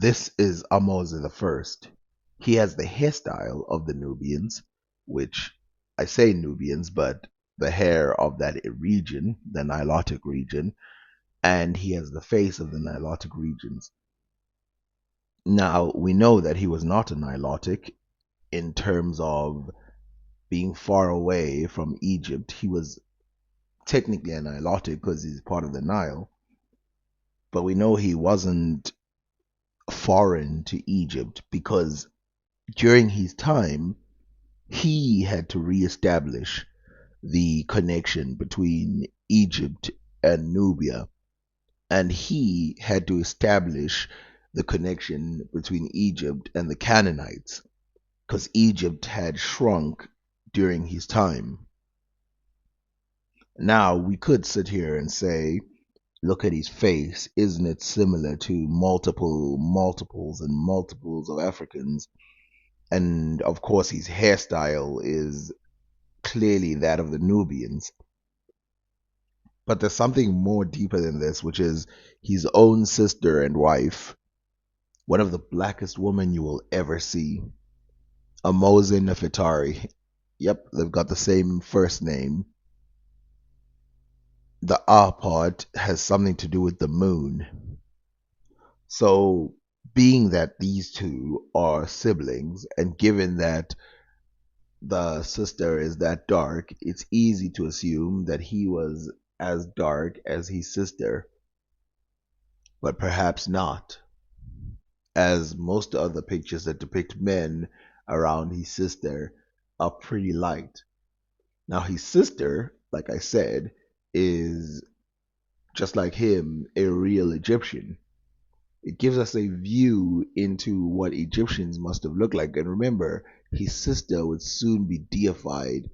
This is Ahmose the First. He has the hairstyle of the Nubians, which I say Nubians, but the hair of that region, the Nilotic region, and he has the face of the Nilotic regions. Now, we know that he was not a Nilotic in terms of being far away from Egypt. He was technically a Nilotic because he's part of the Nile, but we know he wasn't foreign to Egypt because during his time, he had to reestablish the connection between Egypt and Nubia, and he had to establish the connection between Egypt and the Canaanites because Egypt had shrunk during his time. Now, we could sit here and say, look at his face, isn't it similar to multiples and multiples of Africans? And of course, his hairstyle is clearly that of the Nubians. But there's something more deeper than this, which is his own sister and wife, one of the blackest women you will ever see, Ahmose Nefertari. Yep, they've got the same first name. The Ah part has something to do with the moon. So, being that these two are siblings, and given that the sister is that dark, it's easy to assume that he was as dark as his sister, but perhaps not, as most of the pictures that depict men around his sister are pretty light. Now, his sister, like I said, is just like him, a real Egyptian. It gives us a view into what Egyptians must have looked like. And remember, his sister would soon be deified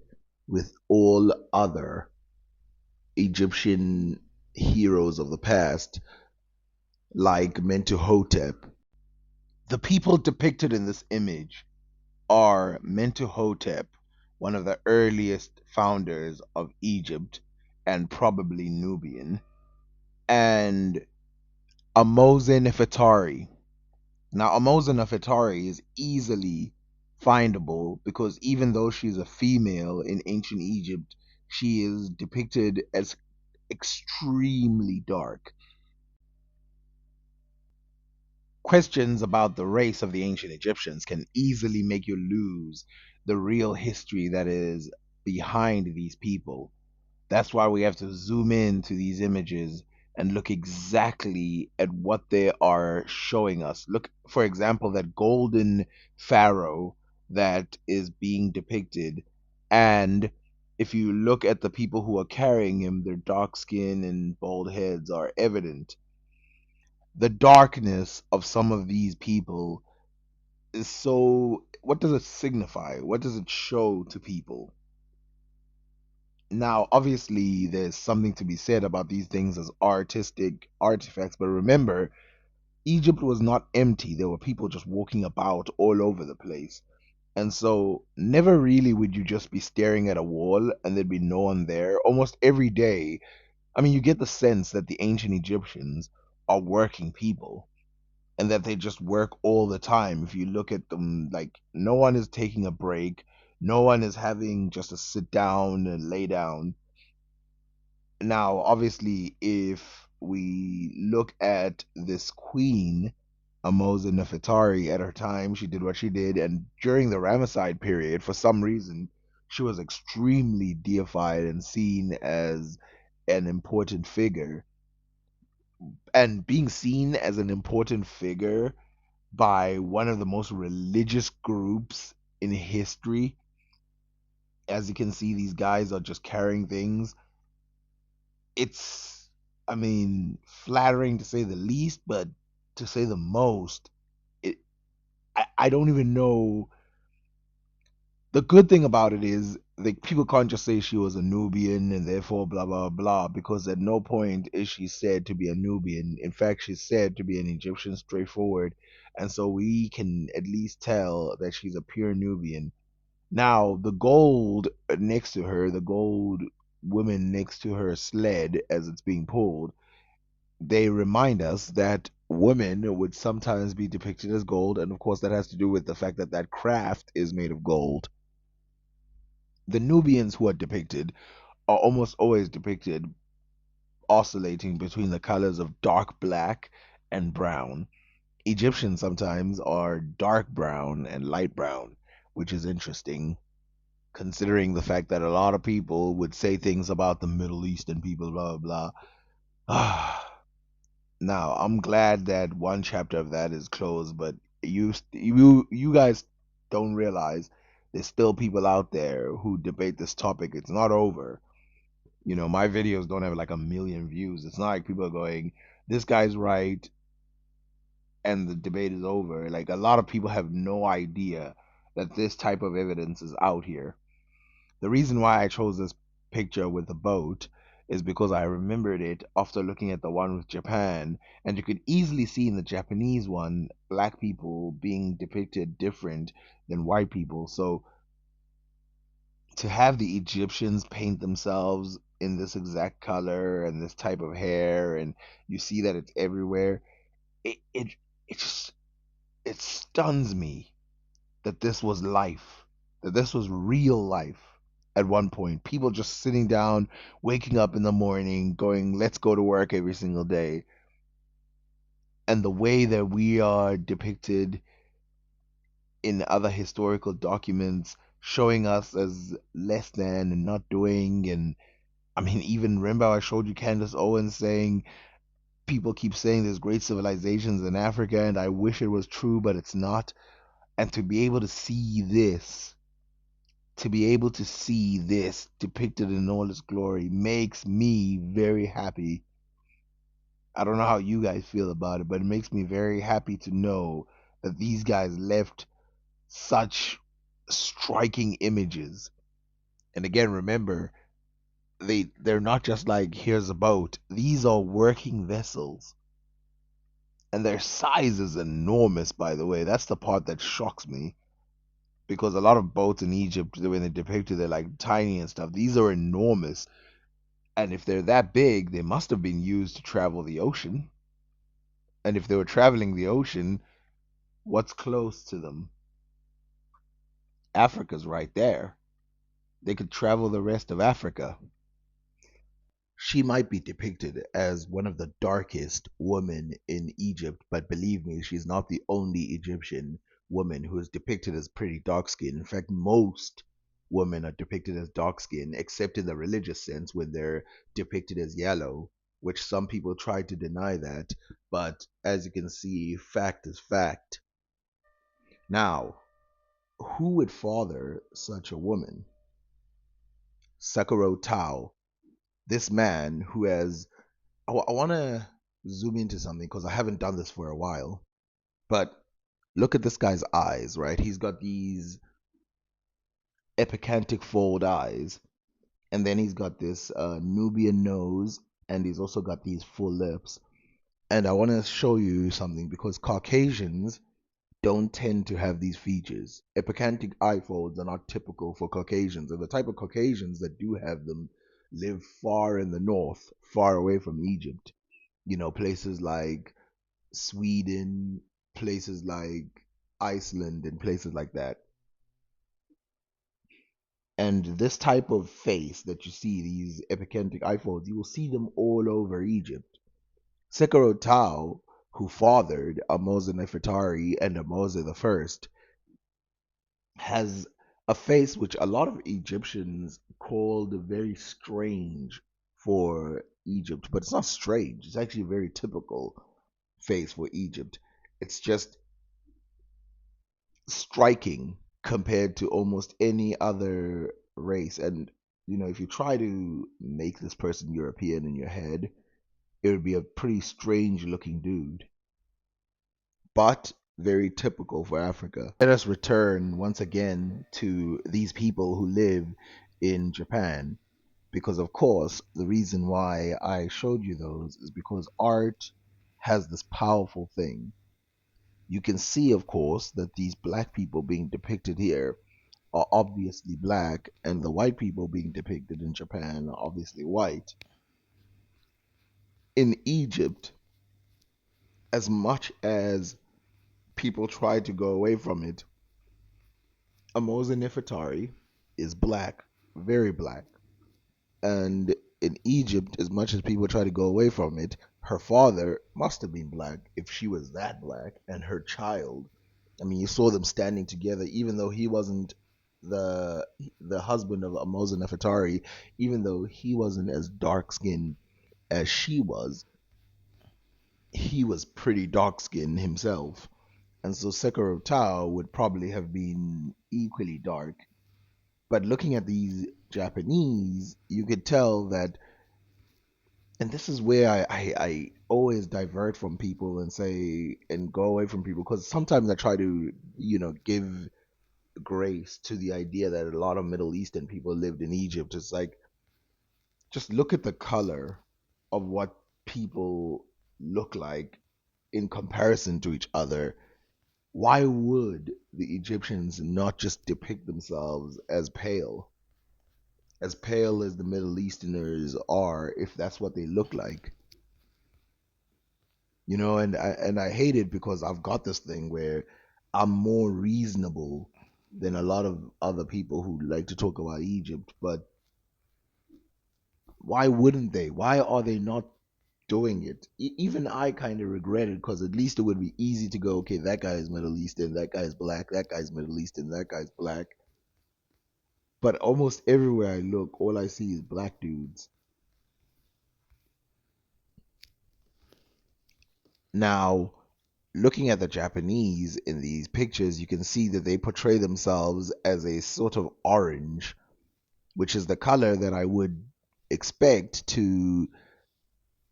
with all other Egyptian heroes of the past, like Mentuhotep. The people depicted in this image are Mentuhotep, one of the earliest founders of Egypt and probably Nubian, and Ahmose Nefertari. Now, Ahmose Nefertari is easily findable because even though she's a female in ancient Egypt, she is depicted as extremely dark. Questions about the race of the ancient Egyptians can easily make you lose the real history that is behind these people. That's why we have to zoom in to these images and look exactly at what they are showing us. Look, for example, that golden pharaoh that is being depicted. And if you look at the people who are carrying him, their dark skin and bald heads are evident. The darkness of some of these people is so. What does it signify? What does it show to people? Now, obviously, there's something to be said about these things as artistic artifacts, but remember, Egypt was not empty. There were people just walking about all over the place. And so, never really would you just be staring at a wall and there'd be no one there. Almost every day, I mean, you get the sense that the ancient Egyptians are working people and that they just work all the time. If you look at them, like, no one is taking a break, no one is having just a sit down and lay down. Now, obviously, if we look at this queen, Amoza Nefertari, at her time, she did what she did, and during the Ramesside period, for some reason, she was extremely deified and seen as an important figure. And being seen as an important figure by one of the most religious groups in history, as you can see, these guys are just carrying things. It's, I mean, flattering to say the least, but to say the most, it I don't even know. The good thing about it is like people can't just say she was a Nubian and therefore blah blah blah, because at no point is she said to be a Nubian. In fact, she's said to be an Egyptian straightforward, and so we can at least tell that she's a pure Nubian. Now, the gold next to her, the gold woman next to her sled as it's being pulled, they remind us that women would sometimes be depicted as gold, and of course, that has to do with the fact that that craft is made of gold. The Nubians who are depicted are almost always depicted oscillating between the colors of dark black and brown. Egyptians sometimes are dark brown and light brown, which is interesting considering the fact that a lot of people would say things about the Middle Eastern people, blah, blah, blah. Now, I'm glad that one chapter of that is closed, but you guys don't realize there's still people out there who debate this topic. It's not over. My videos don't have like a million views. It's not like people are going, this guy's right and the debate is over. Like a lot of people have no idea that this type of evidence is out here. The reason why I chose this picture with the boat is because I remembered it after looking at the one with Japan, and you could easily see in the Japanese one black people being depicted different than white people. So to have the Egyptians paint themselves in this exact color and this type of hair, and you see that it's everywhere, it just it stuns me that this was life, that this was real life at one point. People just sitting down, waking up in the morning, going, let's go to work every single day. And the way that we are depicted in other historical documents, showing us as less than and not doing. And I mean, even remember I showed you Candace Owens saying, people keep saying there's great civilizations in Africa, and I wish it was true, but it's not. And to be able to see this depicted in all its glory makes me very happy. I don't know how you guys feel about it, but it makes me very happy to know that these guys left such striking images. And again, remember, they're not just like here's a boat. These are working vessels. And their size is enormous, by the way. That's the part that shocks me. Because a lot of boats in Egypt, when they're depicted, they're like tiny and stuff. These are enormous. And if they're that big, they must have been used to travel the ocean. And if they were traveling the ocean, what's close to them? Africa's right there. They could travel the rest of Africa. She might be depicted as one of the darkest women in Egypt, but believe me, she's not the only Egyptian woman who is depicted as pretty dark skinned. In fact, most women are depicted as dark skinned, except in the religious sense when they're depicted as yellow, which some people try to deny that. But as you can see, fact is fact. Now, who would father such a woman? Sakuro Tao, this man who has I want to zoom into something because I haven't done this for a while. But look at this guy's eyes, right? He's got these epicantic fold eyes, and then he's got this Nubian nose, and he's also got these full lips. And I want to show you something because Caucasians don't tend to have these features. Epicantic eye folds are not typical for Caucasians, and the type of Caucasians that do have them live far in the north, far away from Egypt. Places like Sweden, places like Iceland, and places like that. And this type of face that you see, these epicantic eye folds, you will see them all over Egypt. Sekiro Tao, who fathered Ahmose Nefertari and Ahmose the First, has a face which a lot of Egyptians called very strange for Egypt, but it's not strange. It's actually a very typical face for Egypt. It's just striking compared to almost any other race. And if you try to make this person European in your head, it would be a pretty strange looking dude, but very typical for Africa. Let us return once again to these people who live in Japan, because of course the reason why I showed you those is because art has this powerful thing. You can see, of course, that these black people being depicted here are obviously black, and the white people being depicted in Japan are obviously white. In Egypt, as much as people try to go away from it, Amosa Nefertari is black, very black. And in Egypt, as much as people try to go away from it, her father must have been black if she was that black, and her child. I mean, you saw them standing together, even though he wasn't the the husband of Amosa Nefertari, even though he wasn't as dark skinned as she was, he was pretty dark skinned himself. And so Sekiro Tao would probably have been equally dark. But looking at these Japanese, you could tell that, and this is where I always divert from people and say, and go away from people, because sometimes I try to, give grace to the idea that a lot of Middle Eastern people lived in Egypt. It's like, just look at the color of what people look like in comparison to each other. Why would the Egyptians not just depict themselves as pale as the Middle Easterners are, if that's what they look like? And I hate it because I've got this thing where I'm more reasonable than a lot of other people who like to talk about Egypt. But why wouldn't they? Why are they not doing it? Even I kind of regret it, because at least it would be easy to go, okay, that guy is Middle Eastern, that guy is black, that guy's Middle Eastern, that guy's black. But almost everywhere I look, all I see is black dudes. Now, looking at the Japanese in these pictures, you can see that they portray themselves as a sort of orange, which is the color that I would expect to,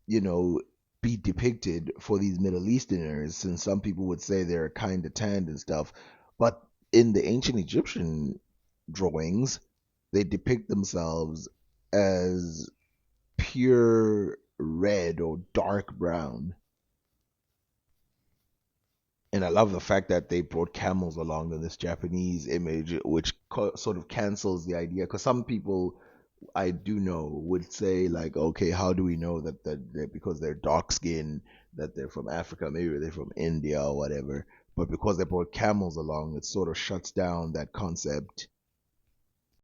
you know, be depicted for these Middle Easterners, since some people would say they're kind of tanned and stuff. But in the ancient Egyptian drawings, they depict themselves as pure red or dark brown. And I love the fact that they brought camels along in this Japanese image, which sort of cancels the idea. Because some people I do know would say, like, okay, how do we know that because they're dark skinned, that they're from Africa, maybe they're from India or whatever. But because they brought camels along, it sort of shuts down that concept.